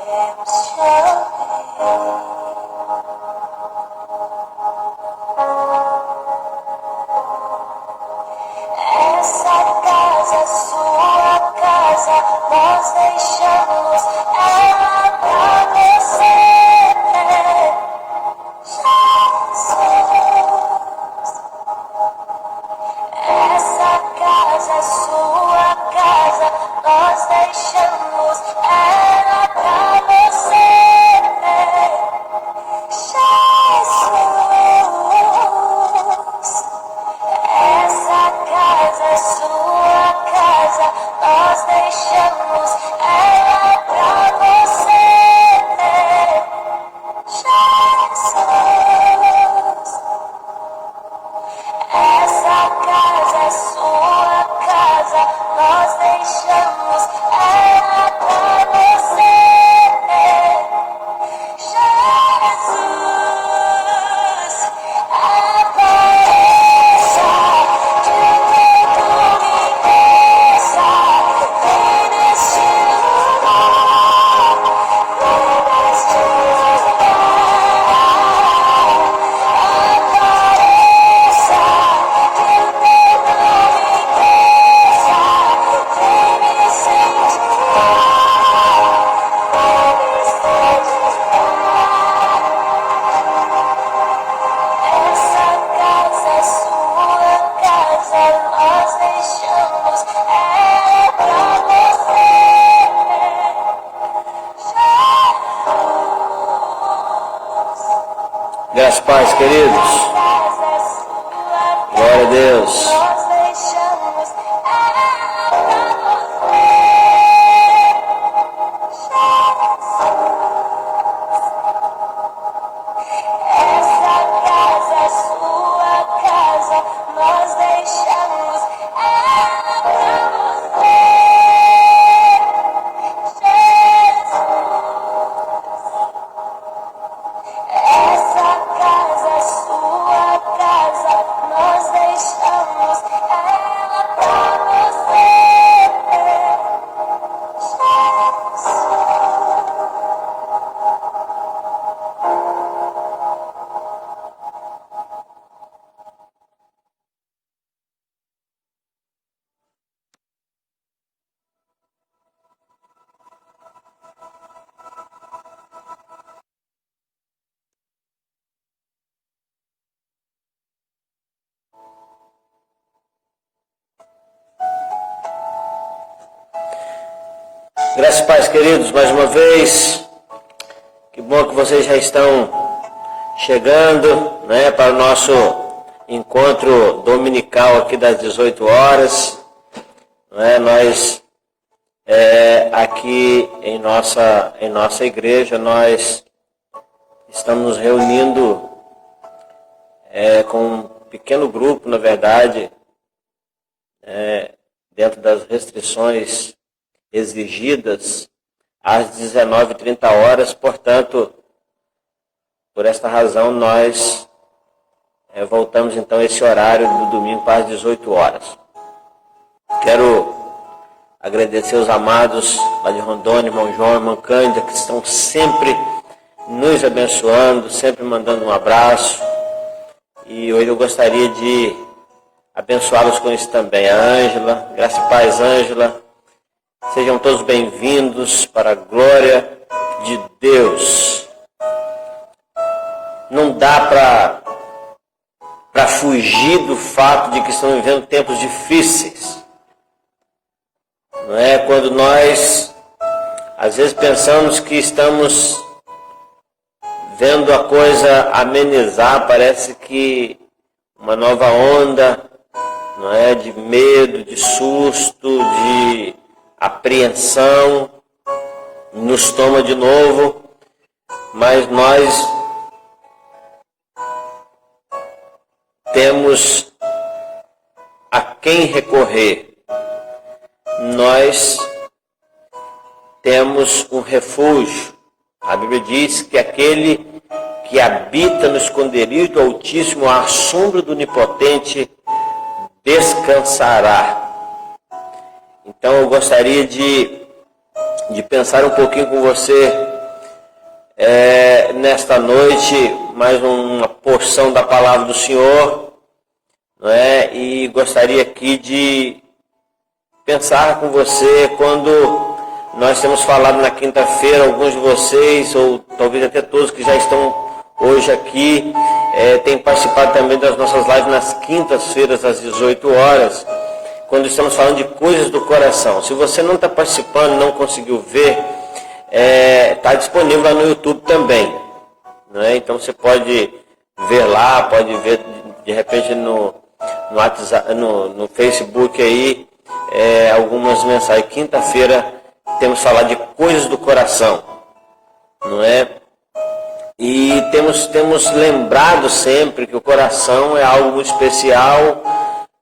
Essa casa é sua casa, nós deixamos ela pra você. Essa casa é sua casa, nós deixamos ela pra você. Jesus, essa casa é sua casa, nós deixamos ela pra você. Jesus, essa casa é sua casa, nós deixamos ela pra você. Jesus, apareça, que tudo me peça, vem neste lugar, vem neste lugar. Apareça, que tudo me peça, vem me incendiar, vem me incendiar. Essa casa é sua casa, nós deixamos ela pra você. Graças a paz, queridos. Essa casa é sua Glória a Deus. nós deixamos ela pra você. Essa casa é sua casa, nós deixamos ela pra você. Jesus, essa casa é sua casa, nós deixamos ela pra você. Graças a paz, queridos, mais uma vez. Que bom que vocês já estão chegando, né, para o nosso encontro dominical aqui das 18 horas. Né, nós, aqui em nossa igreja, nós estamos nos reunindo com um pequeno grupo, na verdade, dentro das restrições exigidas às 19h30, portanto, por esta razão nós voltamos então a esse horário do domingo para as 18 horas. Quero agradecer os amados lá de Rondônia, irmão João, irmã Cândida, que estão sempre nos abençoando, sempre mandando um abraço. E hoje eu gostaria de abençoá-los com isso também. A Ângela, graça e paz, Ângela. Sejam todos bem-vindos para a glória de Deus. Não dá para fugir do fato de que estamos vivendo tempos difíceis. Não é? Quando nós, às vezes, pensamos que estamos vendo a coisa amenizar, parece que uma nova onda, não é, de medo, de susto, de apreensão nos toma de novo, mas nós temos a quem recorrer. Nós temos um refúgio. A Bíblia diz que aquele que habita no esconderijo do Altíssimo, à sombra do Onipotente, descansará. Então eu gostaria de pensar um pouquinho com você nesta noite mais uma porção da palavra do Senhor, não é? E gostaria aqui de pensar com você quando nós temos falado na quinta-feira, alguns de vocês, ou talvez até todos que já estão hoje aqui, têm participado também das nossas lives nas quintas-feiras às 18 horas, quando estamos falando de coisas do coração. Se você não está participando, não conseguiu ver, está disponível lá no YouTube também, não é? Então você pode ver lá, pode ver de repente no WhatsApp, no Facebook aí, algumas mensagens. Quinta-feira temos falado de coisas do coração, não é? E temos lembrado sempre que o coração é algo muito especial,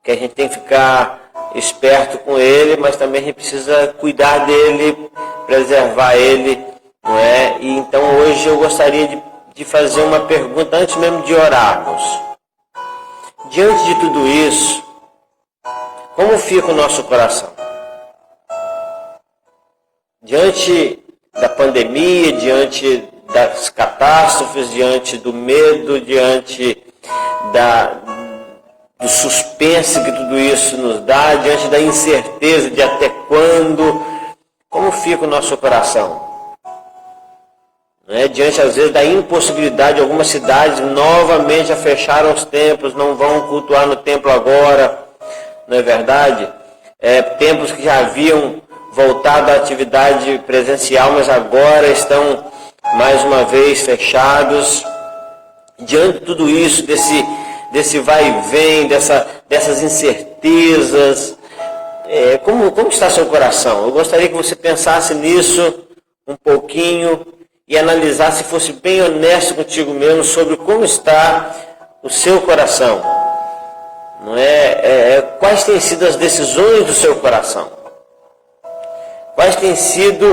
que a gente tem que ficar esperto com ele, mas também a gente precisa cuidar dele, preservar ele, não é? E então hoje eu gostaria de fazer uma pergunta antes mesmo de orarmos. Diante de tudo isso, como fica o nosso coração? Diante da pandemia, diante das catástrofes, diante do medo, diante do suspense que tudo isso nos dá, diante da incerteza de até quando, como fica o nosso coração? Diante, às vezes, da impossibilidade de algumas cidades novamente a fechar os templos, não vão cultuar no templo agora, não é verdade? Templos que já haviam voltado à atividade presencial, mas agora estão mais uma vez fechados. Diante de tudo isso, desse vai e vem, dessas incertezas, como está seu coração? Eu gostaria que você pensasse nisso um pouquinho e analisasse, se fosse bem honesto contigo mesmo, sobre como está o seu coração. Não é? Quais têm sido as decisões do seu coração? Quais têm sido,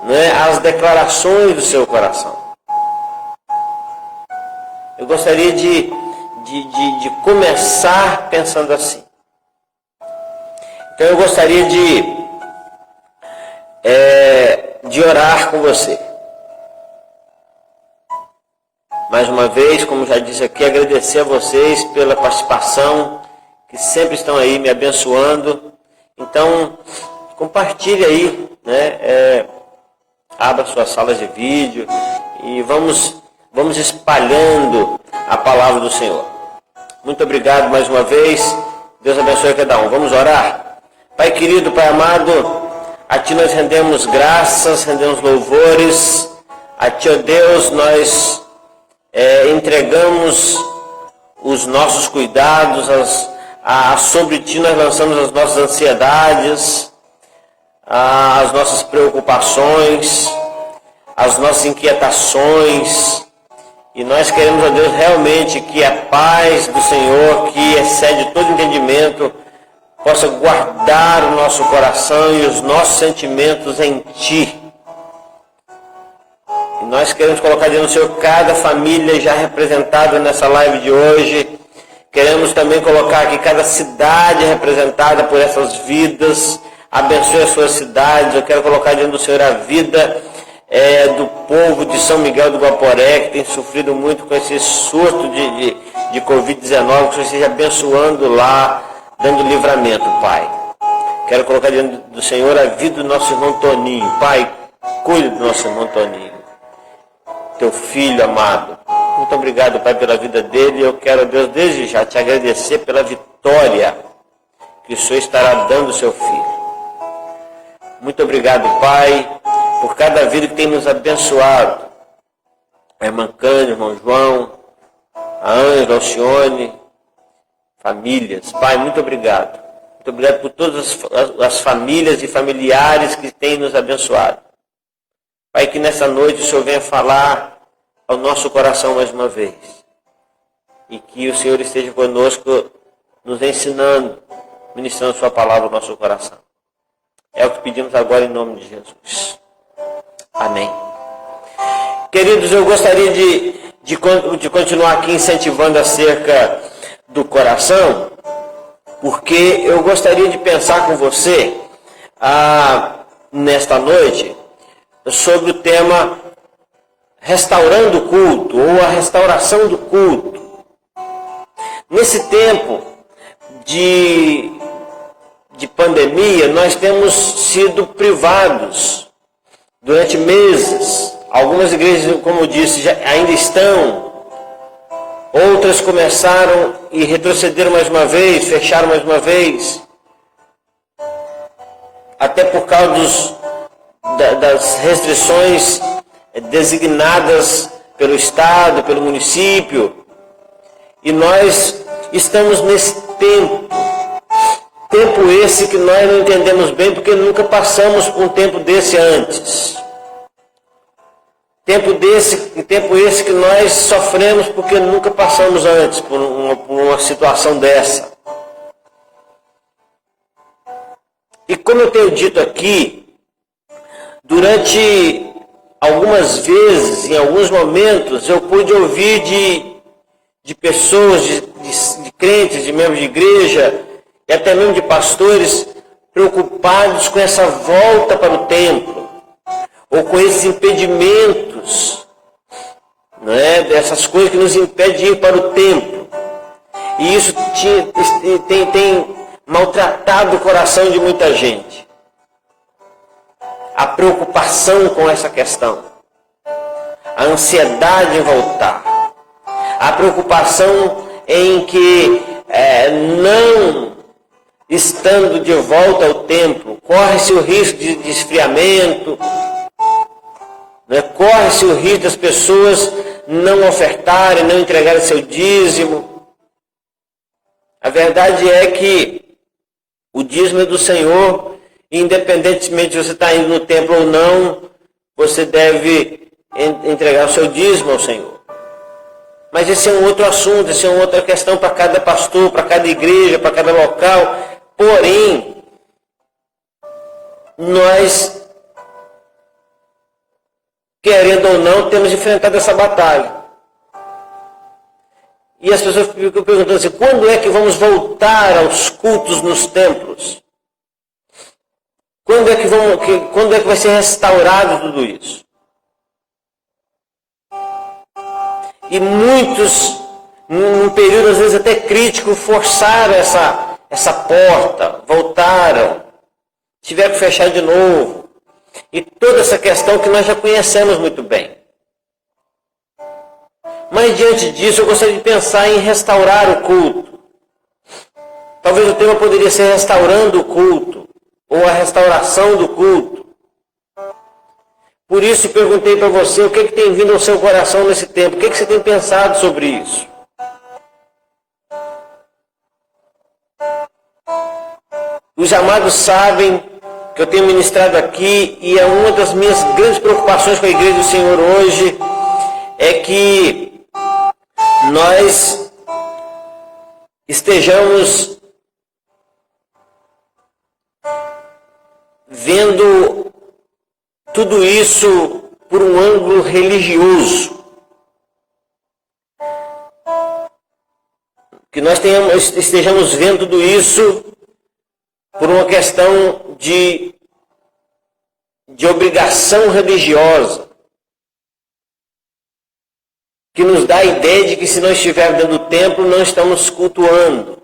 não é, as declarações do seu coração? Eu gostaria de começar pensando assim. Então eu gostaria de orar com você. Mais uma vez, como já disse aqui, agradecer a vocês pela participação, que sempre estão aí me abençoando. Então, compartilhe aí, né? Abra suas salas de vídeo e vamos espalhando a palavra do Senhor. Muito obrigado mais uma vez. Deus abençoe cada um. Vamos orar? Pai querido, Pai amado, a Ti nós rendemos graças, rendemos louvores. A Ti, ó Deus, nós entregamos os nossos cuidados, sobre Ti nós lançamos as nossas ansiedades, as nossas preocupações, as nossas inquietações, e nós queremos, ó Deus, realmente que a paz do Senhor, que excede todo entendimento, possa guardar o nosso coração e os nossos sentimentos em Ti. E nós queremos colocar diante do Senhor cada família já representada nessa live de hoje. Queremos também colocar aqui cada cidade representada por essas vidas. Abençoe as suas cidades. Eu quero colocar diante do Senhor a vida do povo de São Miguel do Guaporé, que tem sofrido muito com esse surto de Covid-19, que o Senhor esteja abençoando lá, dando livramento, Pai. Quero colocar diante do Senhor a vida do nosso irmão Toninho. Pai, cuide do nosso irmão Toninho, Teu filho amado. Muito obrigado, Pai, pela vida dele. Eu quero, Deus, desde já te agradecer pela vitória que o Senhor estará dando ao seu filho. Muito obrigado, Pai, por cada vida que tem nos abençoado. A irmã Cândida, o irmão João, a Ângela, a Alcione, famílias. Pai, muito obrigado. Muito obrigado por todas as famílias e familiares que têm nos abençoado. Pai, que nessa noite o Senhor venha falar ao nosso coração mais uma vez. E que o Senhor esteja conosco, nos ensinando, ministrando sua palavra ao nosso coração. É o que pedimos agora em nome de Jesus. Amém. Queridos, eu gostaria de continuar aqui incentivando acerca do coração, porque eu gostaria de pensar com você nesta noite sobre o tema restaurando o culto, ou a restauração do culto. Nesse tempo de pandemia, nós temos sido privados durante meses. Algumas igrejas, como eu disse, ainda estão. Outras começaram e retrocederam mais uma vez, fecharam mais uma vez. Até por causa das restrições designadas pelo Estado, pelo município. E nós estamos nesse tempo esse que nós não entendemos bem, porque nunca passamos por um tempo desse antes. Tempo esse que nós sofremos porque nunca passamos antes por uma situação dessa. E como eu tenho dito aqui, durante algumas vezes, em alguns momentos, eu pude ouvir de pessoas, de crentes, de membros de igreja, e até mesmo de pastores, preocupados com essa volta para o templo, ou com esses impedimentos, não é? Dessas coisas que nos impedem de ir para o templo. E isso tem maltratado o coração de muita gente. A preocupação com essa questão, a ansiedade em voltar, a preocupação em que não estando de volta ao templo, corre-se o risco de esfriamento, né? Corre-se o risco das pessoas não ofertarem, não entregarem seu dízimo. A verdade é que o dízimo é do Senhor, independentemente de você estar indo no templo ou não, você deve entregar o seu dízimo ao Senhor. Mas esse é um outro assunto, esse é uma outra questão para cada pastor, para cada igreja, para cada local. Porém, nós, querendo ou não, temos enfrentado essa batalha. E as pessoas ficam perguntando assim, quando é que vamos voltar aos cultos nos templos? Quando é que vai ser restaurado tudo isso? E muitos, num período às vezes até crítico, forçaram essa porta, voltaram, tiveram que fechar de novo. E toda essa questão que nós já conhecemos muito bem. Mas diante disso eu gostaria de pensar em restaurar o culto. Talvez o tema poderia ser restaurando o culto, ou a restauração do culto. Por isso perguntei para você o que tem vindo ao seu coração nesse tempo, o que você tem pensado sobre isso. Os amados sabem que eu tenho ministrado aqui e é uma das minhas grandes preocupações com a Igreja do Senhor hoje é que nós estejamos vendo tudo isso por um ângulo religioso. Que nós estejamos vendo tudo isso por uma questão de obrigação religiosa, que nos dá a ideia de que se não estivermos dentro do templo, não estamos cultuando.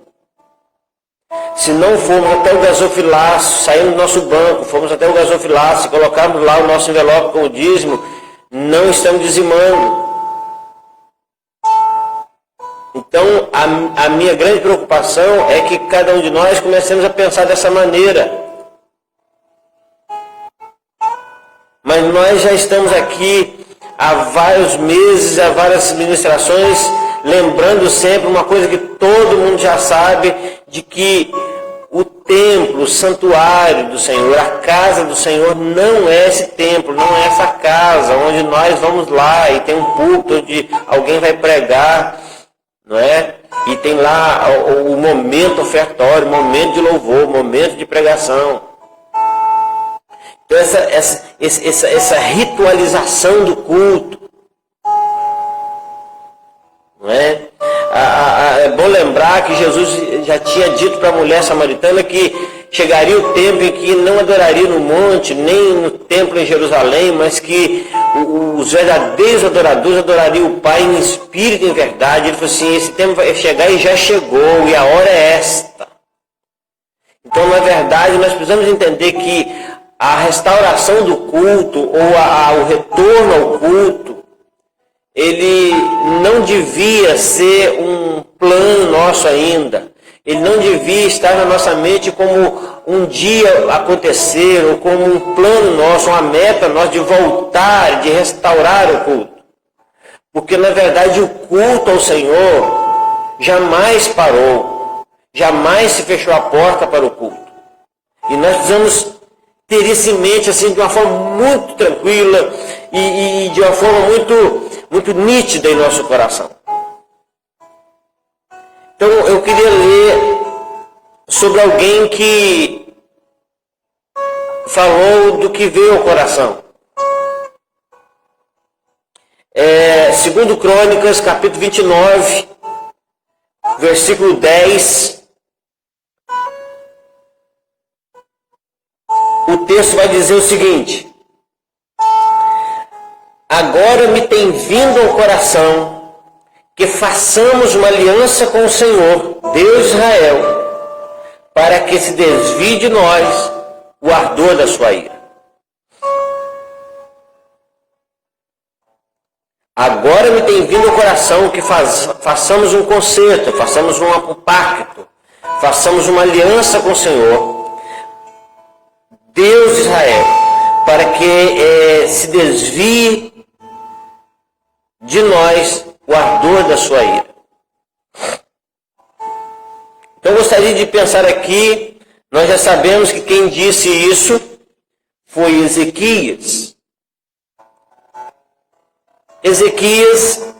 Se não formos até o gasofilaço, saímos do nosso banco, fomos até o gasofilaço e colocarmos lá o nosso envelope com o dízimo, não estamos dizimando. Então, a minha grande preocupação é que cada um de nós comecemos a pensar dessa maneira. Mas nós já estamos aqui há vários meses, há várias ministrações, lembrando sempre uma coisa que todo mundo já sabe, de que o templo, o santuário do Senhor, a casa do Senhor não é esse templo, não é essa casa onde nós vamos lá e tem um púlpito onde alguém vai pregar, não é? E tem lá o momento ofertório, o momento de louvor, o momento de pregação. Então essa ritualização do culto, não é? É bom lembrar que Jesus já tinha dito para a mulher samaritana que chegaria o tempo em que não adoraria no monte, nem no templo em Jerusalém, mas que os verdadeiros adoradores adorariam o Pai em espírito e em verdade. Ele falou assim, esse tempo vai chegar e já chegou, e a hora é esta. Então, na verdade, nós precisamos entender que a restauração do culto, ou o retorno ao culto, ele não devia ser um plano nosso ainda. Ele não devia estar na nossa mente como um dia acontecer, ou como um plano nosso, uma meta nossa de voltar, de restaurar o culto. Porque, na verdade, o culto ao Senhor jamais parou, jamais se fechou a porta para o culto. E nós precisamos ter isso em mente assim, de uma forma muito tranquila e de uma forma muito nítida em nosso coração. Então eu queria ler sobre alguém que falou do que veio ao coração. Segundo Crônicas, capítulo 29, versículo 10. O texto vai dizer o seguinte: agora me tem vindo ao coração que façamos uma aliança com o Senhor, Deus de Israel, para que se desvie de nós o ardor da sua ira. Agora me tem vindo ao coração que façamos um concerto, façamos um pacto, façamos uma aliança com o Senhor, Deus de Israel, para que se desvie de nós o ardor da sua ira. Então eu gostaria de pensar aqui, nós já sabemos que quem disse isso foi Ezequias. Ezequias,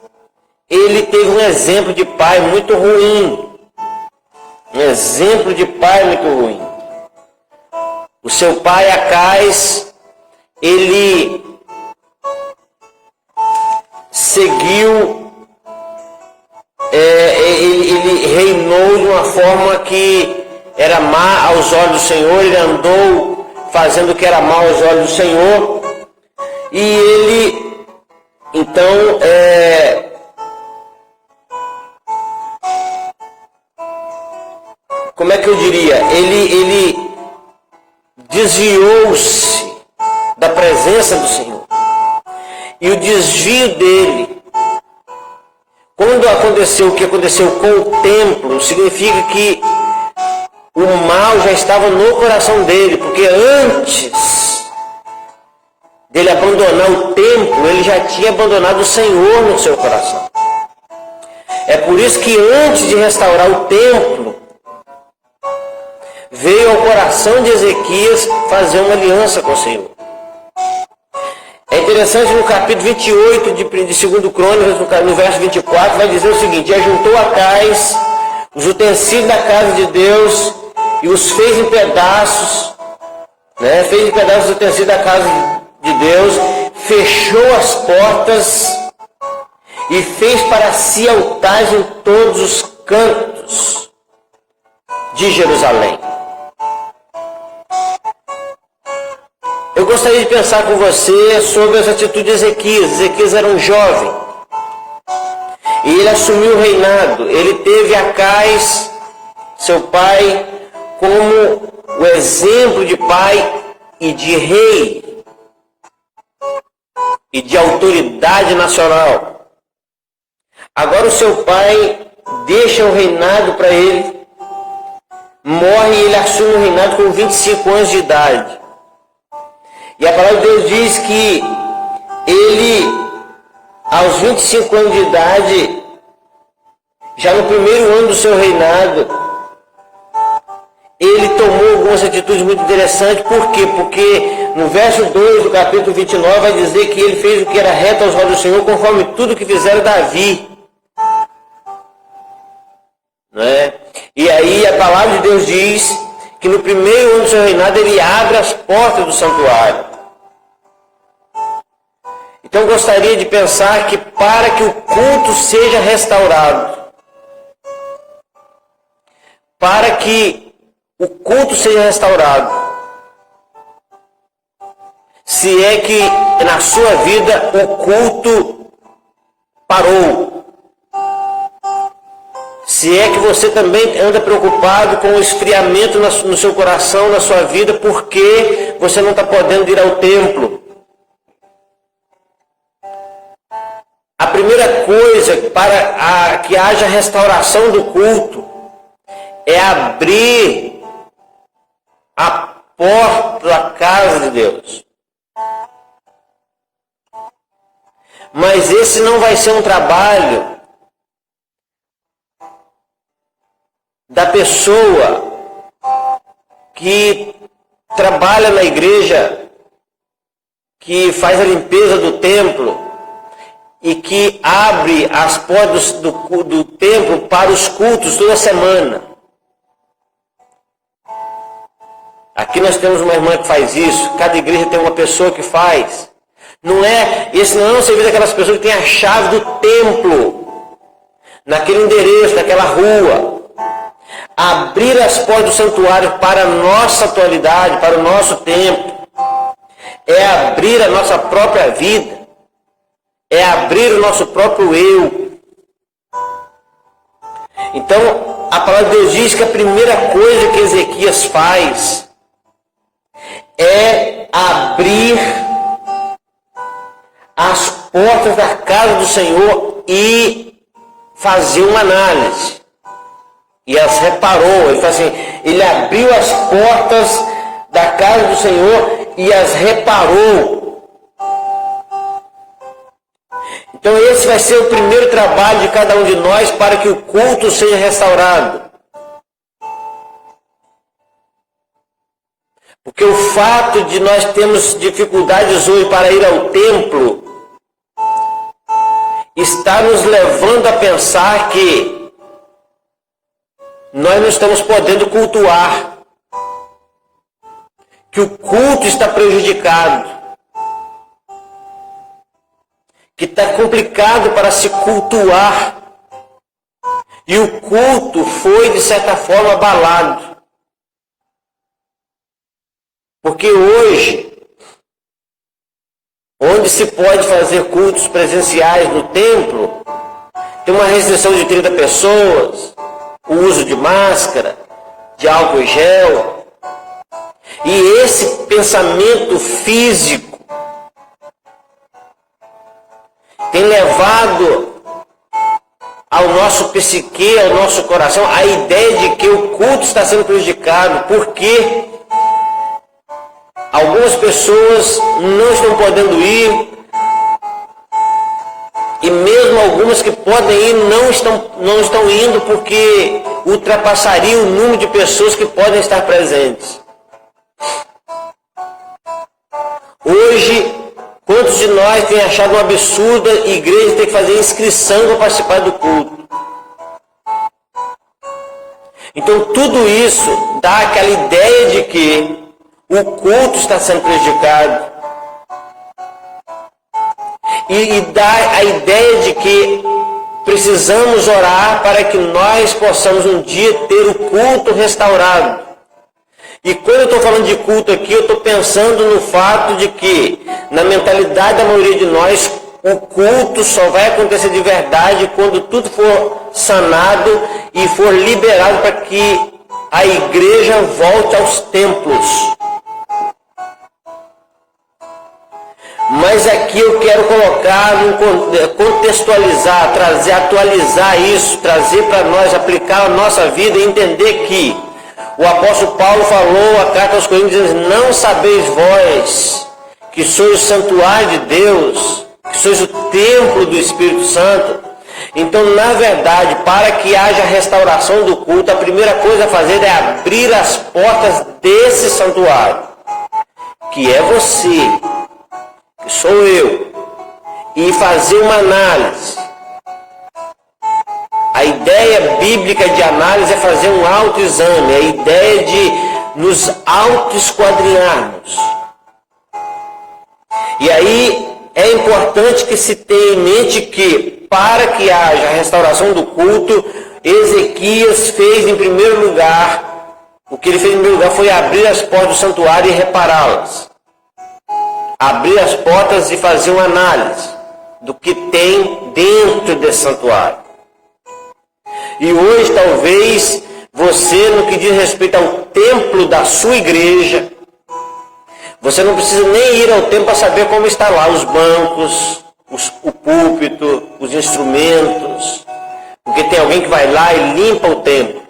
ele teve um exemplo de pai muito ruim. Um exemplo de pai muito ruim. O seu pai Acais, ele seguiu, ele reinou de uma forma que era má aos olhos do Senhor, ele andou fazendo o que era mal aos olhos do Senhor, e ele, então, como é que eu diria? Ele desviou-se da presença do Senhor. E o desvio dele, quando aconteceu o que aconteceu com o templo, significa que o mal já estava no coração dele, porque antes dele abandonar o templo, ele já tinha abandonado o Senhor no seu coração. É por isso que antes de restaurar o templo, veio ao coração de Ezequias fazer uma aliança com o Senhor. É interessante, no capítulo 28 de 2 Crônicas, no verso 24, vai dizer o seguinte: ajuntou Acais os utensílios da casa de Deus e os fez em pedaços, fez em pedaços os utensílios da casa de Deus, fechou as portas e fez para si altares em todos os cantos de Jerusalém. Eu gostaria de pensar com você sobre as atitudes de Ezequias. Ezequias era um jovem e ele assumiu o reinado. Ele teve Acais, seu pai, como o exemplo de pai e de rei e de autoridade nacional. Agora o seu pai deixa o reinado para ele, morre e ele assume o reinado com 25 anos de idade. E a palavra de Deus diz que ele, aos 25 anos de idade, já no primeiro ano do seu reinado, ele tomou algumas atitudes muito interessantes. Por quê? Porque no verso 2 do capítulo 29 vai dizer que ele fez o que era reto aos olhos do Senhor, conforme tudo que fizeram Davi. E aí a palavra de Deus diz que no primeiro ano do seu reinado ele abre as portas do santuário. Então eu gostaria de pensar que para que o culto seja restaurado, para que o culto seja restaurado. Se é que na sua vida o culto parou. Se é que você também anda preocupado com o esfriamento no seu coração, na sua vida, porque você não está podendo ir ao templo. A primeira coisa para que haja restauração do culto é abrir a porta da casa de Deus. Mas esse não vai ser um trabalho da pessoa que trabalha na igreja, que faz a limpeza do templo e que abre as portas do templo para os cultos toda semana. Aqui nós temos uma irmã que faz isso, cada igreja tem uma pessoa que faz. Esse não é o serviço daquelas pessoas que têm a chave do templo, naquele endereço, naquela rua. Abrir as portas do santuário para a nossa atualidade, para o nosso tempo, é abrir a nossa própria vida, é abrir o nosso próprio eu. Então, a palavra de Deus diz que a primeira coisa que Ezequias faz é abrir as portas da casa do Senhor e fazer uma análise. E as reparou. Ele fala assim, ele abriu as portas da casa do Senhor e as reparou. Então esse vai ser o primeiro trabalho de cada um de nós para que o culto seja restaurado. Porque o fato de nós termos dificuldades hoje para ir ao templo está nos levando a pensar que nós não estamos podendo cultuar, que o culto está prejudicado, que está complicado para se cultuar, e o culto foi de certa forma abalado. Porque hoje, onde se pode fazer cultos presenciais no templo, tem uma restrição de 30 pessoas, o uso de máscara, de álcool e gel. E esse pensamento físico tem levado ao nosso psique, ao nosso coração, a ideia de que o culto está sendo prejudicado, porque algumas pessoas não estão podendo ir, e mesmo algumas que podem ir não estão indo porque ultrapassaria o número de pessoas que podem estar presentes. Hoje, quantos de nós têm achado um absurdo a igreja ter que fazer inscrição para participar do culto? Então tudo isso dá aquela ideia de que o culto está sendo prejudicado. E dá a ideia de que precisamos orar para que nós possamos um dia ter o culto restaurado. E quando eu estou falando de culto aqui, eu estou pensando no fato de que, na mentalidade da maioria de nós, o culto só vai acontecer de verdade quando tudo for sanado e for liberado para que a igreja volte aos templos. Mas aqui eu quero colocar, contextualizar, atualizar isso, trazer para nós, aplicar a nossa vida e entender que o apóstolo Paulo falou a carta aos Coríntios, não sabeis vós que sois o santuário de Deus, que sois o templo do Espírito Santo. Então, na verdade, para que haja restauração do culto, a primeira coisa a fazer é abrir as portas desse santuário, que é você, que sou eu, e fazer uma análise. A ideia bíblica de análise é fazer um autoexame, a ideia de nos autoesquadrinharmos. E aí é importante que se tenha em mente que, para que haja a restauração do culto, Ezequias fez em primeiro lugar O que ele fez em primeiro lugar foi abrir as portas do santuário e repará-las. Abrir as portas e fazer uma análise do que tem dentro desse santuário. E hoje, talvez, você, no que diz respeito ao templo da sua igreja, você não precisa nem ir ao templo para saber como está lá os bancos, o púlpito, os instrumentos, porque tem alguém que vai lá e limpa o templo.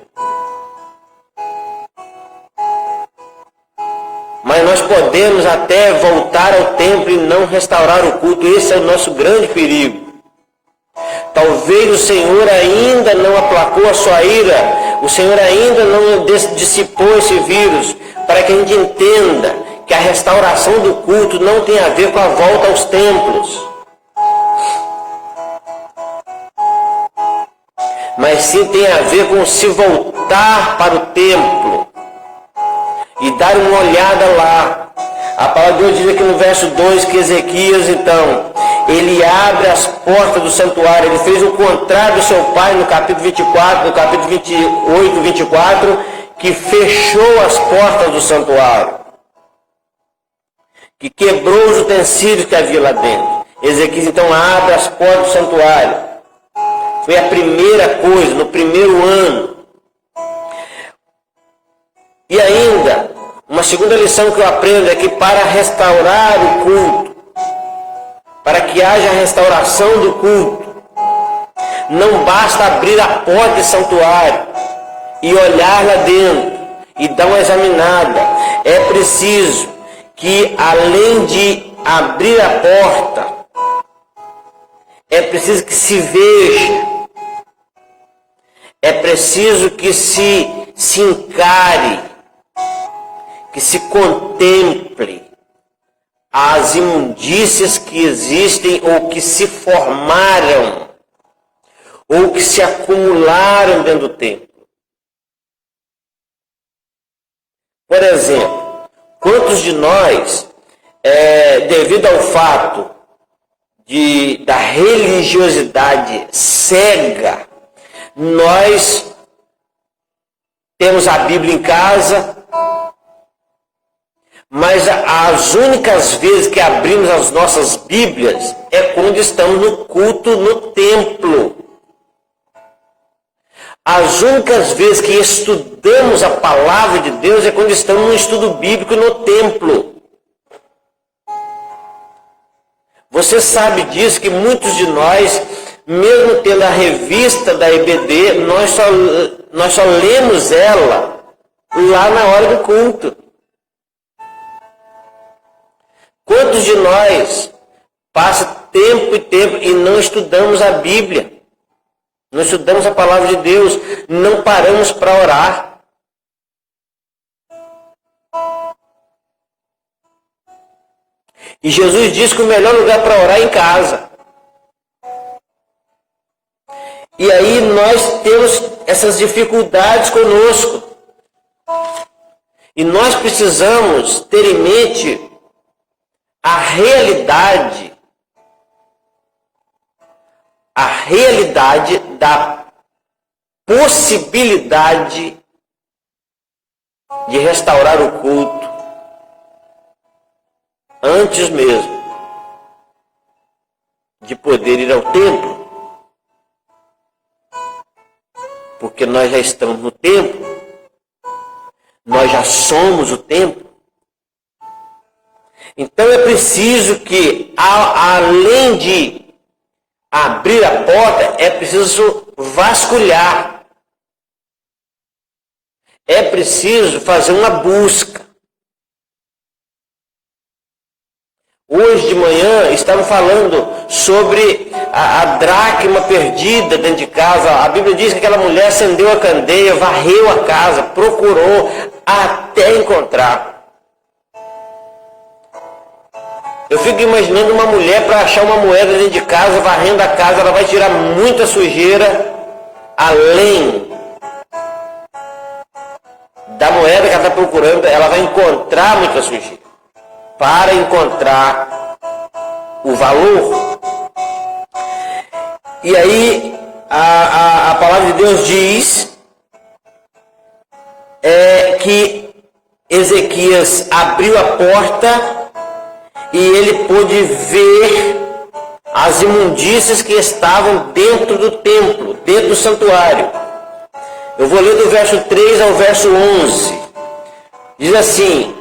Mas nós podemos até voltar ao templo e não restaurar o culto. Esse é o nosso grande perigo. Talvez o Senhor ainda não aplacou a sua ira, o Senhor ainda não dissipou esse vírus, para que a gente entenda que a restauração do culto não tem a ver com a volta aos templos, mas sim tem a ver com se voltar para o templo e dar uma olhada lá. A palavra de Deus diz aqui no verso 2 que Ezequias, então, ele abre as portas do santuário. Ele fez o contrário do seu pai no capítulo 24, no capítulo 28, 24, que fechou as portas do santuário, que quebrou os utensílios que havia lá dentro. Ezequias, então, abre as portas do santuário. Foi a primeira coisa, no primeiro ano. E ainda, uma segunda lição que eu aprendo é que para restaurar o culto, para que haja a restauração do culto, não basta abrir a porta do santuário e olhar lá dentro e dar uma examinada. É preciso que, além de abrir a porta, é preciso que se veja, é preciso que se encare, que se contemple as imundícias que existem ou que se formaram ou que se acumularam dentro do templo. Por exemplo, quantos de nós, devido ao fato da religiosidade cega, nós temos a Bíblia em casa, mas as únicas vezes que abrimos as nossas Bíblias é quando estamos no culto no templo. As únicas vezes que estudamos a palavra de Deus é quando estamos no estudo bíblico no templo. Você sabe disso, que muitos de nós, mesmo tendo a revista da EBD, nós só lemos ela lá na hora do culto. Quantos de nós passa tempo e tempo e não estudamos a Bíblia? Não estudamos a palavra de Deus, não paramos para orar. E Jesus disse que o melhor lugar para orar é em casa. E aí nós temos essas dificuldades conosco. E nós precisamos ter em mente a realidade da possibilidade de restaurar o culto antes mesmo de poder ir ao templo, porque nós já estamos no templo, nós já somos o templo. Então é preciso que, além de abrir a porta, é preciso vasculhar. É preciso fazer uma busca. Hoje de manhã estamos falando sobre a dracma perdida dentro de casa. A Bíblia diz que aquela mulher acendeu a candeia, varreu a casa, procurou até encontrar. Eu fico imaginando uma mulher para achar uma moeda dentro de casa, varrendo a casa, ela vai tirar muita sujeira, além da moeda que ela está procurando, ela vai encontrar muita sujeira. Para encontrar o valor. E aí a palavra de Deus diz que Ezequias abriu a porta e ele pôde ver as imundícias que estavam dentro do templo, dentro do santuário. Eu vou ler do verso 3 ao verso 11. Diz assim: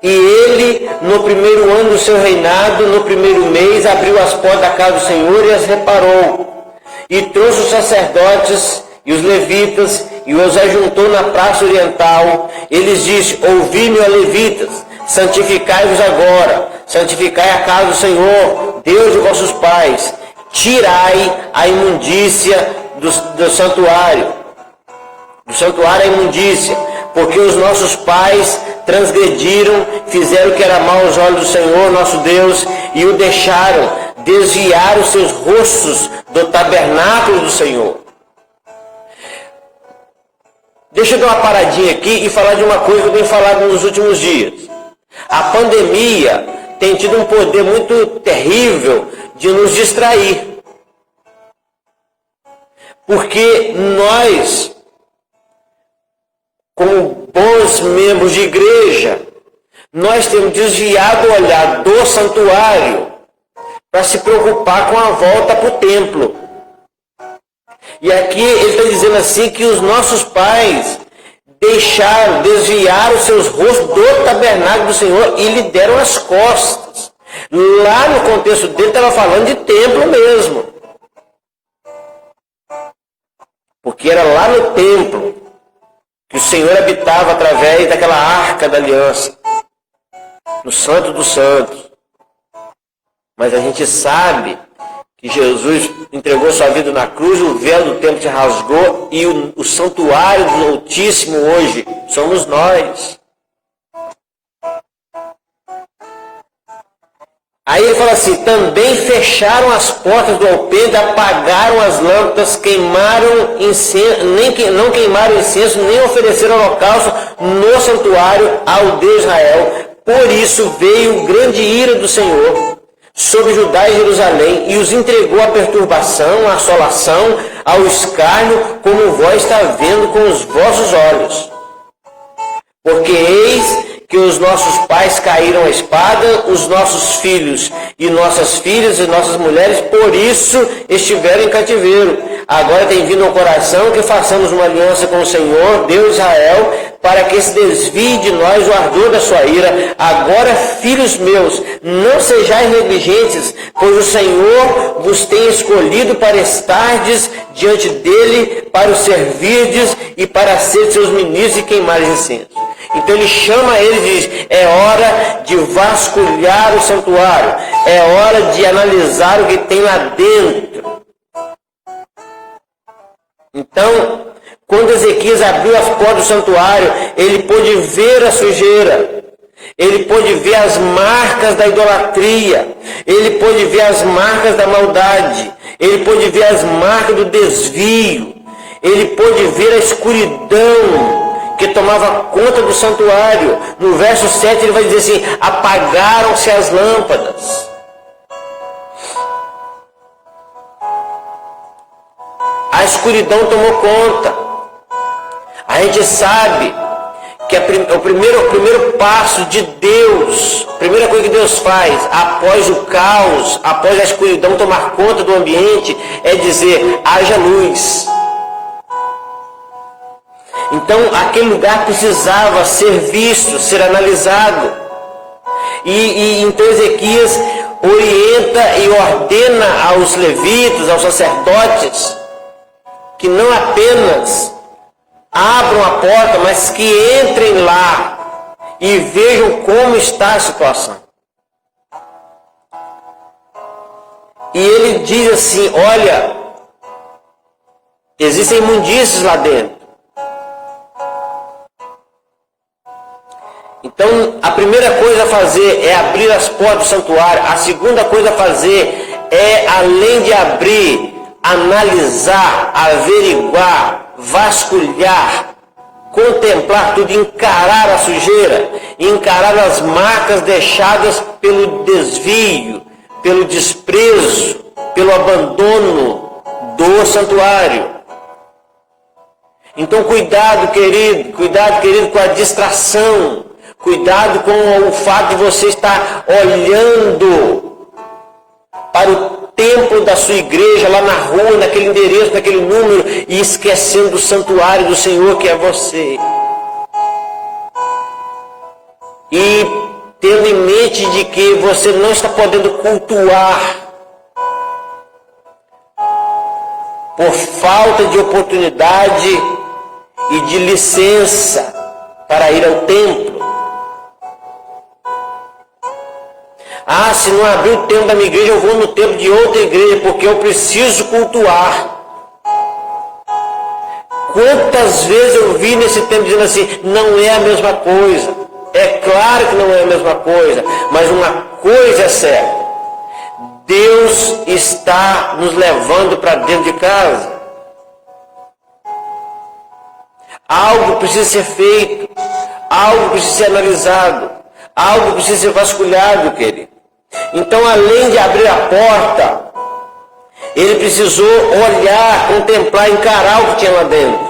e ele, no primeiro ano do seu reinado, no primeiro mês, abriu as portas da casa do Senhor e as reparou. E trouxe os sacerdotes e os levitas e os ajuntou na praça oriental. Eles disse: ouvi-me, ó levitas, santificai-vos agora, santificai a casa do Senhor, Deus de vossos pais, tirai a imundícia do santuário. Do santuário a imundícia, porque os nossos pais transgrediram, fizeram o que era mal aos olhos do Senhor, nosso Deus, e o deixaram, desviaram os seus rostos do tabernáculo do Senhor. Deixa eu dar uma paradinha aqui e falar de uma coisa que eu tenho falado nos últimos dias. A pandemia tem tido um poder muito terrível de nos distrair. Porque nós, como bons membros de igreja, nós temos desviado o olhar do santuário para se preocupar com a volta para o templo. E aqui ele está dizendo assim que os nossos pais desviaram os seus rostos do tabernáculo do Senhor e lhe deram as costas. Lá no contexto dele estava falando de templo mesmo. Porque era lá no templo que o Senhor habitava através daquela arca da aliança, no Santo dos Santos. Mas a gente sabe que Jesus entregou sua vida na cruz, o véu do templo se rasgou e o santuário do Altíssimo hoje somos nós. Aí ele fala assim: também fecharam as portas do alpendre, apagaram as lâmpadas, queimaram incenso, não queimaram incenso, nem ofereceram holocausto no santuário ao Deus de Israel. Por isso veio grande ira do Senhor sobre Judá e Jerusalém, e os entregou à perturbação, à assolação, ao escárnio, como vós está vendo com os vossos olhos. Porque eis que os nossos pais caíram à espada, os nossos filhos e nossas filhas e nossas mulheres, por isso estiveram em cativeiro. Agora tem vindo ao coração que façamos uma aliança com o Senhor, Deus de Israel, para que se desvie de nós o ardor da sua ira. Agora, filhos meus, não sejais negligentes, pois o Senhor vos tem escolhido para estardes diante dele, para o servirdes e para ser seus ministros e queimares incenso. Então ele chama ele e diz: é hora de vasculhar o santuário, é hora de analisar o que tem lá dentro. Então, quando Ezequias abriu as portas do santuário, ele pôde ver a sujeira, ele pôde ver as marcas da idolatria, ele pôde ver as marcas da maldade, ele pôde ver as marcas do desvio, ele pôde ver a escuridão que tomava conta do santuário. No verso 7 ele vai dizer assim: apagaram-se as lâmpadas. A escuridão tomou conta. A gente sabe que o primeiro passo de Deus, a primeira coisa que Deus faz após o caos, após a escuridão tomar conta do ambiente, é dizer: haja luz. Então aquele lugar precisava ser visto, ser analisado. E então Ezequias orienta e ordena aos levitas, aos sacerdotes, que não apenas abram a porta, mas que entrem lá e vejam como está a situação. E ele diz assim: olha, existem imundícias lá dentro. Então, a primeira coisa a fazer é abrir as portas do santuário. A segunda coisa a fazer é, além de abrir, analisar, averiguar, vasculhar, contemplar tudo, encarar a sujeira, encarar as marcas deixadas pelo desvio, pelo desprezo, pelo abandono do santuário. Então cuidado, querido, com a distração. Cuidado com o fato de você estar olhando para o templo da sua igreja, lá na rua, naquele endereço, naquele número, e esquecendo o santuário do Senhor que é você. E tendo em mente de que você não está podendo cultuar por falta de oportunidade e de licença para ir ao templo. Ah, se não abrir o templo da minha igreja, eu vou no templo de outra igreja, porque eu preciso cultuar. Quantas vezes eu vi nesse tempo dizendo assim, não é a mesma coisa. É claro que não é a mesma coisa, mas uma coisa é certa. Deus está nos levando para dentro de casa. Algo precisa ser feito, algo precisa ser analisado, algo precisa ser vasculhado, querido. Então, além de abrir a porta, ele precisou olhar, contemplar, encarar o que tinha lá dentro.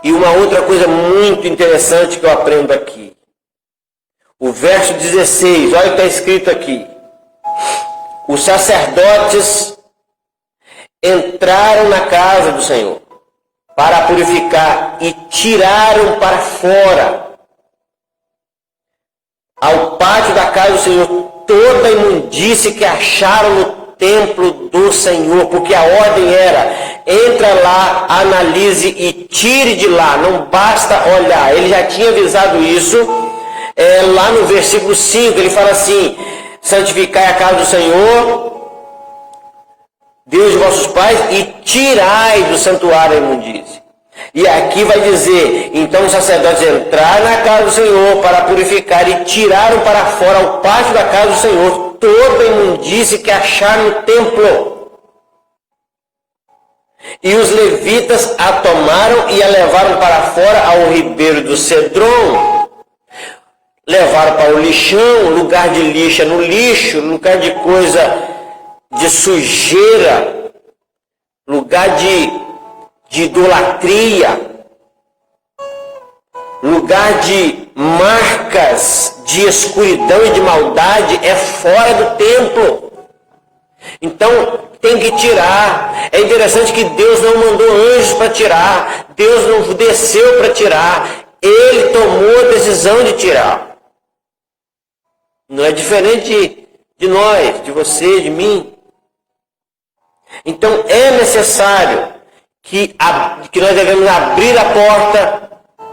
E uma outra coisa muito interessante que eu aprendo aqui. O verso 16, olha o que está escrito aqui. Os sacerdotes entraram na casa do Senhor para purificar e tiraram para fora, ao pátio da casa do Senhor, toda a imundície que acharam no templo do Senhor, porque a ordem era, entra lá, analise e tire de lá, não basta olhar. Ele já tinha avisado isso, lá no versículo 5, ele fala assim, santificai a casa do Senhor, Deus de vossos pais, e tirai do santuário a imundície. E aqui vai dizer, então os sacerdotes entraram na casa do Senhor para purificar e tiraram para fora ao pátio da casa do Senhor toda a imundície que acharam no templo. E os levitas a tomaram e a levaram para fora ao ribeiro do Cedron. Levaram para o lixão, lugar de lixa no lixo, lugar de coisa de sujeira, lugar de idolatria, lugar de marcas de escuridão e de maldade, é fora do templo. Então tem que tirar. É interessante que Deus não mandou anjos para tirar, Deus não desceu para tirar, Ele tomou a decisão de tirar. Não é diferente de nós, de você, de mim. Então é necessário que nós devemos abrir a porta,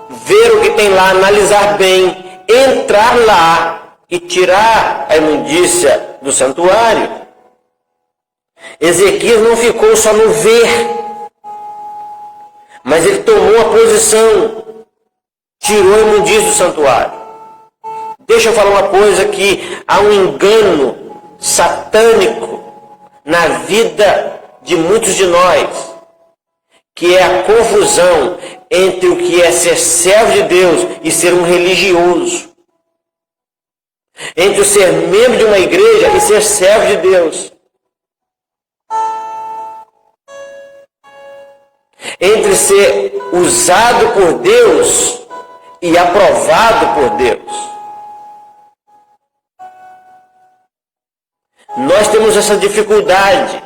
ver o que tem lá, analisar bem, entrar lá e tirar a imundícia do santuário. Ezequias não ficou só no ver, mas ele tomou a posição, tirou a imundícia do santuário. Deixa eu falar uma coisa aqui, há um engano satânico na vida de muitos de nós, que é a confusão entre o que é ser servo de Deus e ser um religioso. Entre o ser membro de uma igreja e ser servo de Deus. Entre ser usado por Deus e aprovado por Deus. Nós temos essa dificuldade.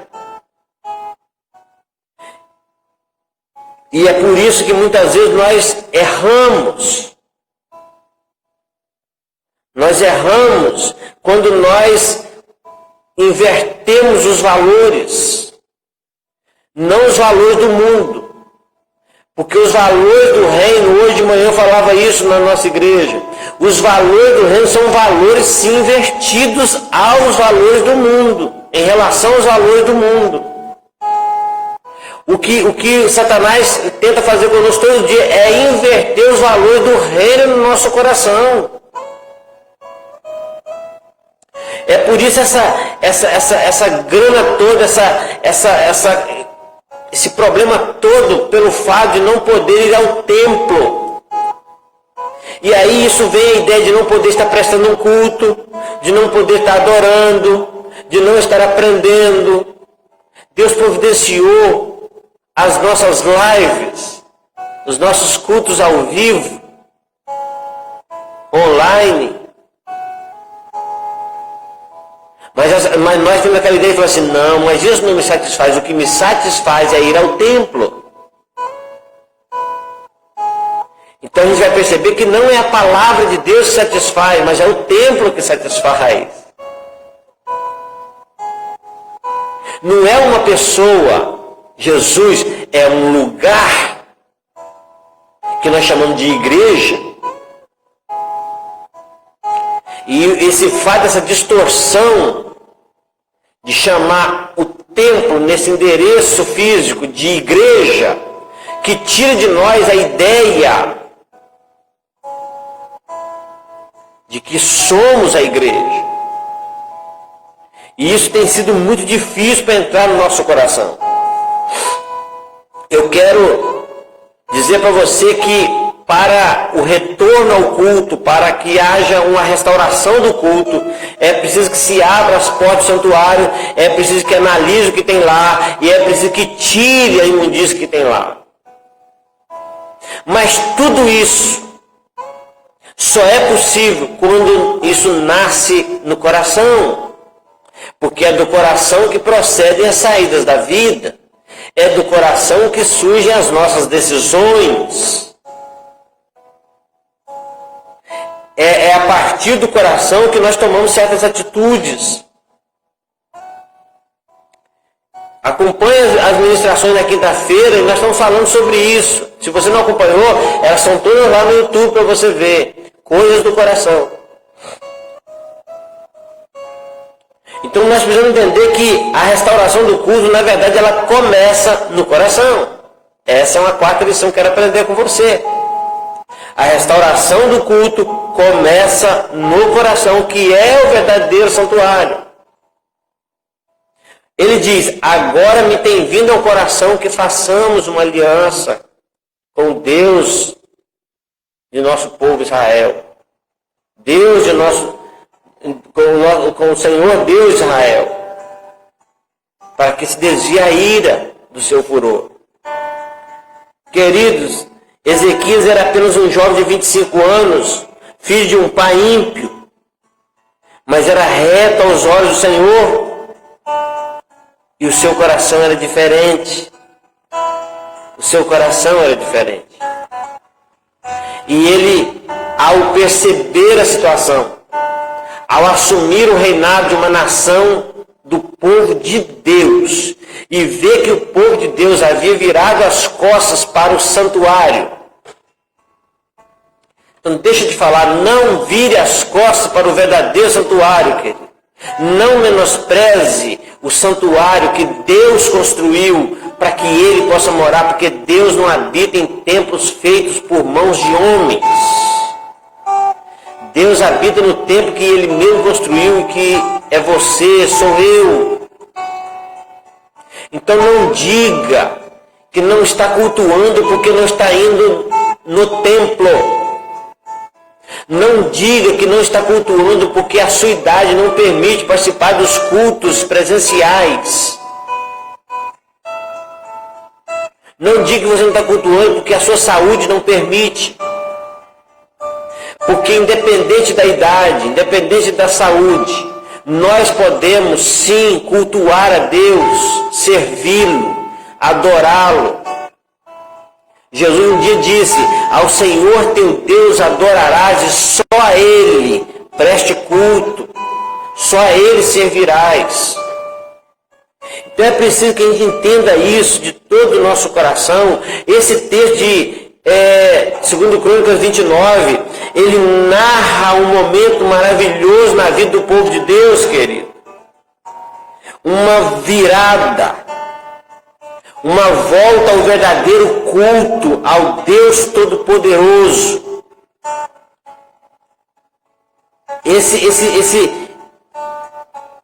E é por isso que muitas vezes nós erramos. Nós erramos quando nós invertemos os valores. Não os valores do mundo. Porque os valores do reino, hoje de manhã eu falava isso na nossa igreja. Os valores do reino são valores sim invertidos aos valores do mundo. Em relação aos valores do mundo. O que Satanás tenta fazer conosco todo dia é inverter os valores do reino no nosso coração. É por isso essa grana toda, esse problema todo pelo fato de não poder ir ao templo. E aí isso vem a ideia de não poder estar prestando um culto, de não poder estar adorando, de não estar aprendendo. Deus providenciou as nossas lives, os nossos cultos ao vivo, online. Mas nós temos aquela ideia e falamos assim, não, mas isso não me satisfaz. O que me satisfaz é ir ao templo. Então a gente vai perceber que não é a palavra de Deus que satisfaz, mas é o templo que satisfaz. Não é uma pessoa, Jesus é um lugar que nós chamamos de igreja. E esse fato, essa distorção de chamar o templo nesse endereço físico de igreja, que tira de nós a ideia de que somos a igreja. E isso tem sido muito difícil para entrar no nosso coração. Eu quero dizer para você que para o retorno ao culto, para que haja uma restauração do culto, é preciso que se abra as portas do santuário, é preciso que analise o que tem lá, e é preciso que tire a imundícia que tem lá. Mas tudo isso só é possível quando isso nasce no coração, porque é do coração que procedem as saídas da vida, é do coração que surgem as nossas decisões. É a partir do coração que nós tomamos certas atitudes. Acompanhe as ministrações na quinta-feira e nós estamos falando sobre isso. Se você não acompanhou, elas são todas lá no YouTube para você ver. Coisas do coração. Então nós precisamos entender que a restauração do culto, na verdade, ela começa no coração. Essa é uma quarta lição que eu quero aprender com você. A restauração do culto começa no coração, que é o verdadeiro santuário. Ele diz, agora me tem vindo ao coração que façamos uma aliança com Deus de nosso povo Israel. Deus de nosso, com o Senhor Deus de Israel. Para que se desvie a ira do seu furor. Queridos, Ezequias era apenas um jovem de 25 anos, filho de um pai ímpio, mas era reto aos olhos do Senhor, e o seu coração era diferente. O seu coração era diferente. E ele, ao perceber a situação, ao assumir o reinado de uma nação do povo de Deus, e ver que o povo de Deus havia virado as costas para o santuário. Então deixa de falar, não vire as costas para o verdadeiro santuário, querido. Não menospreze o santuário que Deus construiu para que Ele possa morar, porque Deus não habita em templos feitos por mãos de homens. Deus habita no templo que Ele mesmo construiu e que é você, sou eu. Então não diga que não está cultuando porque não está indo no templo. Não diga que não está cultuando porque a sua idade não permite participar dos cultos presenciais. Não diga que você não está cultuando porque a sua saúde não permite. Porque independente da idade, independente da saúde, nós podemos sim cultuar a Deus, servi-lo, adorá-lo. Jesus um dia disse, ao Senhor teu Deus adorarás e só a Ele preste culto, só a Ele servirás. Então é preciso que a gente entenda isso de todo o nosso coração. Esse texto de 2 Crônicas 29, ele narra um momento maravilhoso na vida do povo de Deus, querido. Uma virada. Uma volta ao verdadeiro culto ao Deus Todo-Poderoso.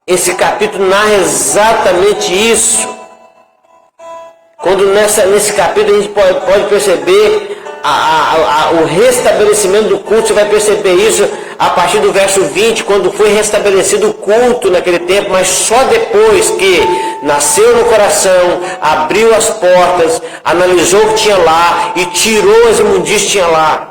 Esse capítulo narra exatamente isso. Quando nesse capítulo a gente pode perceber o restabelecimento do culto, você vai perceber isso a partir do verso 20, quando foi restabelecido o culto naquele tempo, mas só depois que nasceu no coração, abriu as portas, analisou o que tinha lá e tirou as imundícias que tinha lá.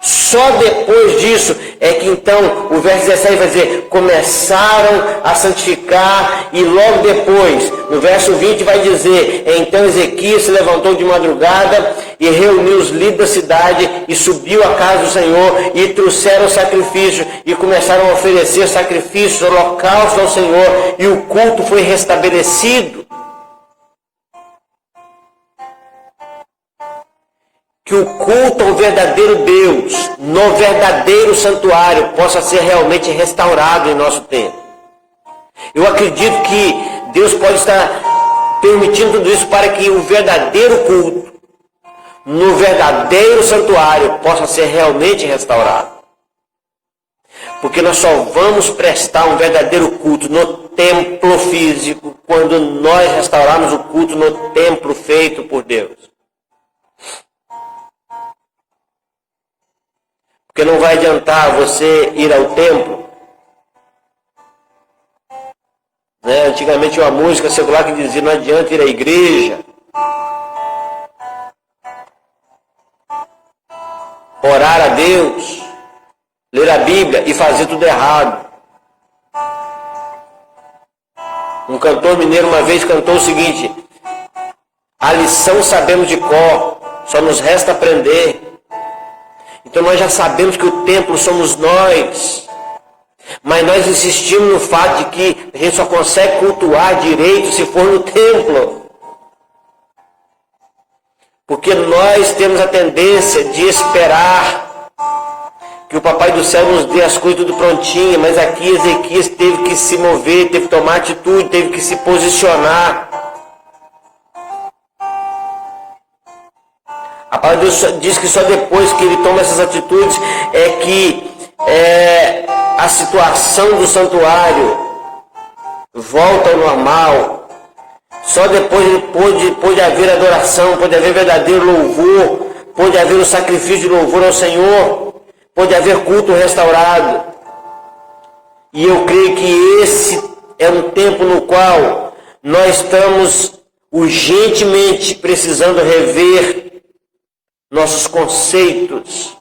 Só depois disso é que então o verso 17 vai dizer, começaram a santificar, e logo depois, no verso 20 vai dizer, então Ezequias se levantou de madrugada e reuniu os líderes da cidade e subiu à casa do Senhor e trouxeram sacrifício e começaram a oferecer sacrifícios, holocaustos ao Senhor, e o culto foi restabelecido. Que o culto ao verdadeiro Deus, no verdadeiro santuário, possa ser realmente restaurado em nosso tempo. Eu acredito que Deus pode estar permitindo tudo isso para que o verdadeiro culto, no verdadeiro santuário, possa ser realmente restaurado. Porque nós só vamos prestar um verdadeiro culto no templo físico, quando nós restaurarmos o culto no templo feito por Deus. Porque não vai adiantar você ir ao templo. Né? Antigamente tinha uma música secular que dizia, não adianta ir à igreja, orar a Deus, ler a Bíblia e fazer tudo errado. Um cantor mineiro uma vez cantou o seguinte, a lição sabemos de cor, só nos resta aprender. Então nós já sabemos que o templo somos nós, mas nós insistimos no fato de que a gente só consegue cultuar direito se for no templo. Porque nós temos a tendência de esperar que o Papai do Céu nos dê as coisas tudo prontinho, mas aqui Ezequias teve que se mover, teve que tomar atitude, teve que se posicionar. A palavra de Deus diz que só depois que ele toma essas atitudes é que a situação do santuário volta ao normal. Só depois pôde haver adoração, pôde haver verdadeiro louvor, pôde haver o sacrifício de louvor ao Senhor, pôde haver culto restaurado. E eu creio que esse é um tempo no qual nós estamos urgentemente precisando rever nossos conceitos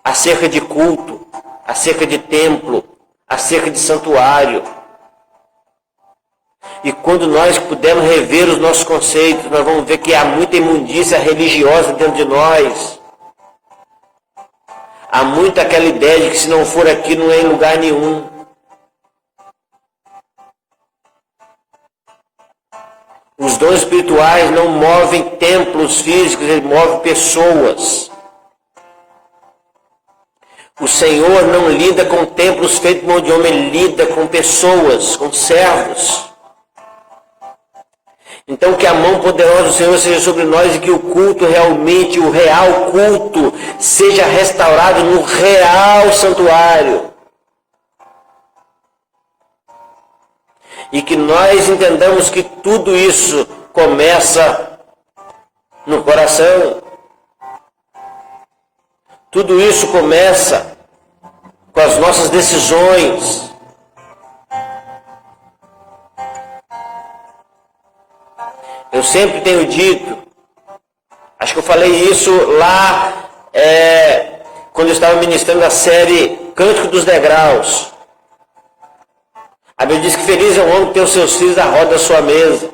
acerca de culto, acerca de templo, acerca de santuário. E quando nós pudermos rever os nossos conceitos, nós vamos ver que há muita imundícia religiosa dentro de nós. Há muito aquela ideia de que se não for aqui não é em lugar nenhum. Os dons espirituais não movem templos físicos, eles movem pessoas. O Senhor não lida com templos feitos por mão de homem, ele lida com pessoas, com servos. Então que a mão poderosa do Senhor seja sobre nós e que o culto realmente, o real culto, seja restaurado no real santuário. E que nós entendamos que tudo isso começa no coração. Tudo isso começa com as nossas decisões. Eu sempre tenho dito, acho que eu falei isso lá quando eu estava ministrando a série Cântico dos Degraus. A Bíblia diz que feliz é o homem que tem os seus filhos à roda da sua mesa.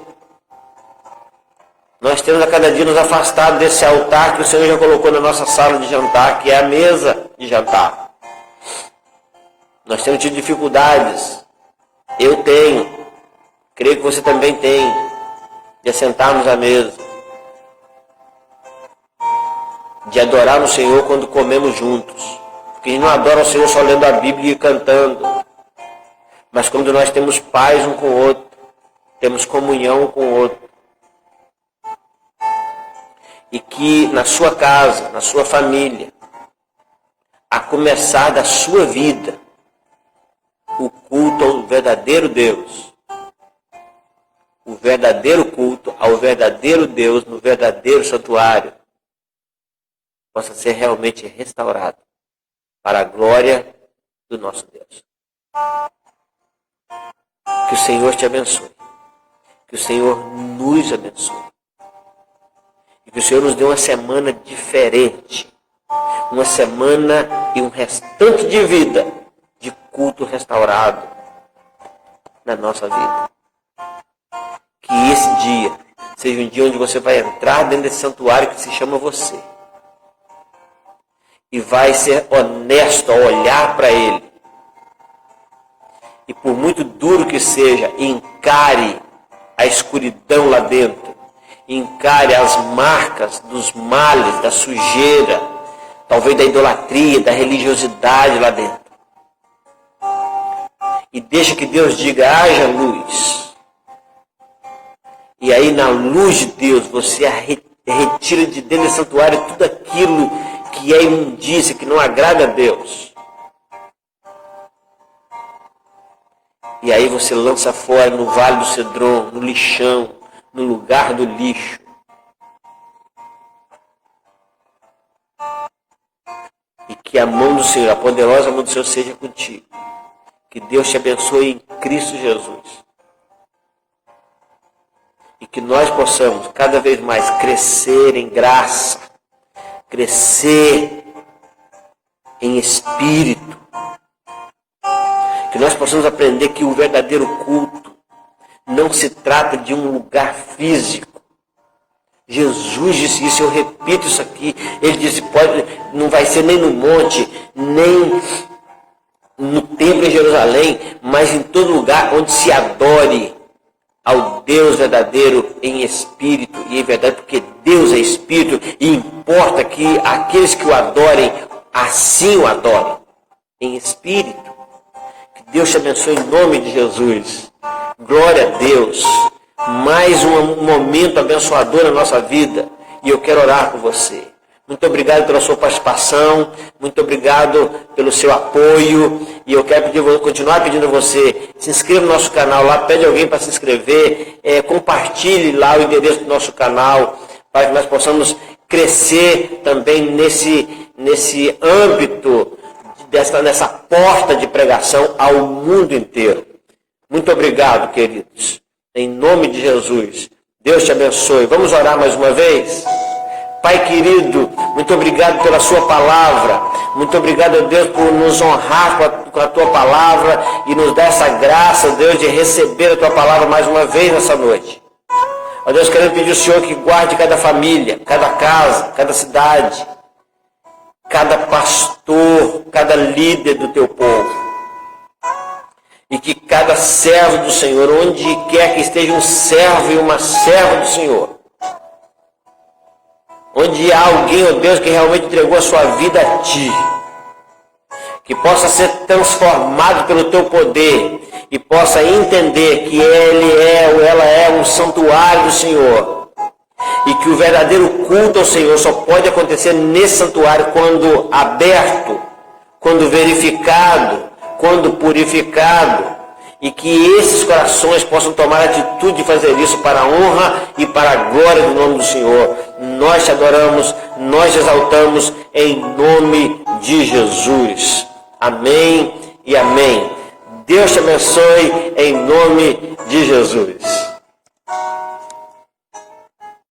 Nós temos a cada dia nos afastado desse altar que o Senhor já colocou na nossa sala de jantar, que é a mesa de jantar. Nós temos tido dificuldades. Eu tenho. Creio que você também tem. De assentarmos à mesa. De adorar o Senhor quando comemos juntos. Porque a gente não adora o Senhor só lendo a Bíblia e cantando. Mas quando nós temos paz um com o outro, temos comunhão um com o outro. E que na sua casa, na sua família, a começar da sua vida, o culto ao verdadeiro Deus. O verdadeiro culto ao verdadeiro Deus no verdadeiro santuário possa ser realmente restaurado para a glória do nosso Deus. Que o Senhor te abençoe. Que o Senhor nos abençoe. E que o Senhor nos dê uma semana diferente. Uma semana e um restante de vida de culto restaurado na nossa vida. Que esse dia seja um dia onde você vai entrar dentro desse santuário que se chama você. E vai ser honesto ao olhar para ele. E por muito duro que seja, encare a escuridão lá dentro. Encare as marcas dos males, da sujeira, talvez da idolatria, da religiosidade lá dentro. E deixa que Deus diga, haja luz. E aí na luz de Deus você retira de dentro do santuário tudo aquilo que é imundícia, que não agrada a Deus. E aí você lança fora no Vale do Cedron, no lixão, no lugar do lixo. E que a mão do Senhor, a poderosa mão do Senhor seja contigo. Que Deus te abençoe em Cristo Jesus. E que nós possamos cada vez mais crescer em graça, crescer em espírito. Que nós possamos aprender que o verdadeiro culto não se trata de um lugar físico. Jesus disse isso, eu repito isso aqui. Ele disse, não vai ser nem no monte, nem no templo em Jerusalém, mas em todo lugar onde se adore ao Deus verdadeiro em espírito e em verdade, porque Deus é espírito e importa que aqueles que o adorem, assim o adorem, em espírito. Que Deus te abençoe em nome de Jesus. Glória a Deus. Mais um momento abençoador na nossa vida e eu quero orar por você. Muito obrigado pela sua participação, muito obrigado pelo seu apoio e eu quero continuar pedindo a você, se inscreva no nosso canal lá, pede alguém para se inscrever, compartilhe lá o endereço do nosso canal, para que nós possamos crescer também nesse âmbito, nessa porta de pregação ao mundo inteiro. Muito obrigado, queridos. Em nome de Jesus, Deus te abençoe. Vamos orar mais uma vez? Pai querido, muito obrigado pela sua palavra. Muito obrigado, Deus, por nos honrar com a tua palavra e nos dar essa graça, Deus, de receber a tua palavra mais uma vez nessa noite. Ó Deus, querendo pedir ao Senhor que guarde cada família, cada casa, cada cidade, cada pastor, cada líder do teu povo. E que cada servo do Senhor, onde quer que esteja um servo e uma serva do Senhor, onde há alguém, ó Deus, que realmente entregou a sua vida a Ti, que possa ser transformado pelo Teu poder e possa entender que ele é ou ela é um santuário do Senhor e que o verdadeiro culto ao Senhor só pode acontecer nesse santuário quando aberto, quando verificado, quando purificado, e que esses corações possam tomar a atitude de fazer isso para a honra e para a glória do nome do Senhor. Nós te adoramos, nós te exaltamos em nome de Jesus. Amém e amém. Deus te abençoe em nome de Jesus.